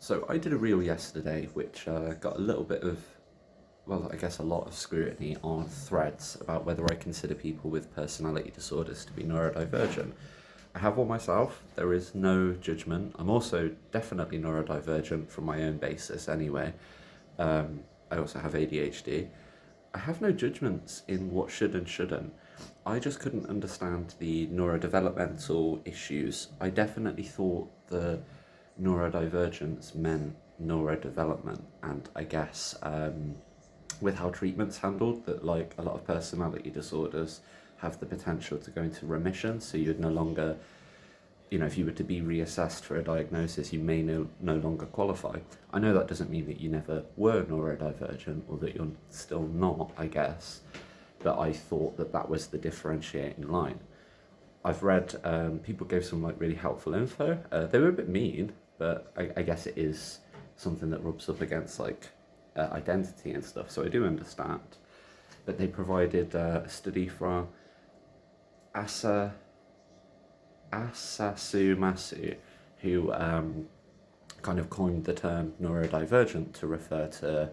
So I did a reel yesterday which got a little bit of, well, I guess a lot of scrutiny on threads about whether I consider people with personality disorders to be neurodivergent. I have one myself, there is no judgment. I'm also definitely neurodivergent from my own basis anyway. I also have ADHD. I have no judgments in what should and shouldn't. I just couldn't understand the neurodevelopmental issues. I definitely thought the neurodivergence meant neurodevelopment, and I guess with how treatment's handled, that like a lot of personality disorders have the potential to go into remission, so you'd no longer, if you were to be reassessed for a diagnosis, you may no longer qualify. I know that doesn't mean that you never were neurodivergent or that you're still not, I guess, but I thought that that was the differentiating line. I've read people gave some like really helpful info. They were a bit mean, but I guess it is something that rubs up against like identity and stuff, so I do understand. But they provided a study from Asa Asasumasu, who kind of coined the term neurodivergent to refer to,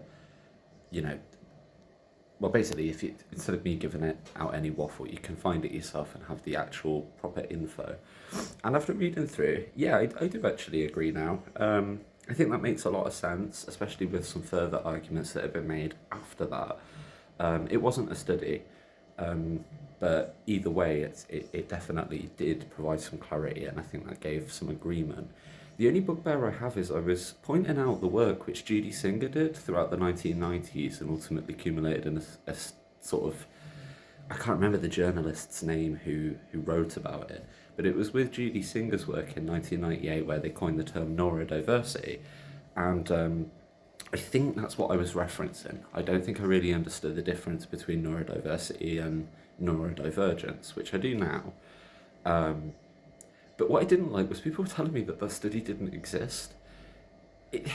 you know, well, basically, if you, instead of me giving it out any waffle, you can find it yourself and have the actual proper info. And after reading through, yeah, I do actually agree now. I think that makes a lot of sense, especially with some further arguments that have been made after that. It wasn't a study, but either way, it definitely did provide some clarity, and I think that gave some agreement. The only bugbear I have is I was pointing out the work which Judy Singer did throughout the 1990s and ultimately accumulated in a sort of, I can't remember the journalist's name who wrote about it, but it was with Judy Singer's work in 1998 where they coined the term neurodiversity, and I think that's what I was referencing. I don't think I really understood the difference between neurodiversity and neurodivergence, which I do now. But what I didn't like was people were telling me that the study didn't exist. It,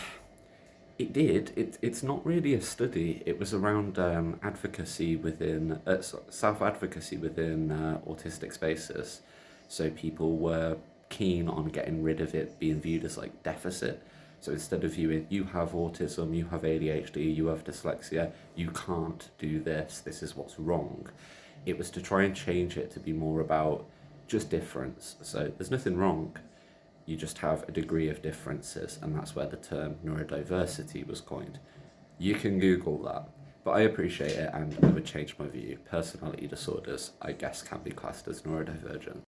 it did. It's not really a study. It was around advocacy within, self-advocacy within autistic spaces. So people were keen on getting rid of it being viewed as like deficit. So instead of viewing, you have autism, you have ADHD, you have dyslexia, you can't do this is what's wrong. It was to try and change it to be more about just difference. So there's nothing wrong, you just have a degree of differences, and that's where the term neurodiversity was coined. You can Google that, but I appreciate it and I would change my view. Personality disorders, I guess, can be classed as neurodivergent.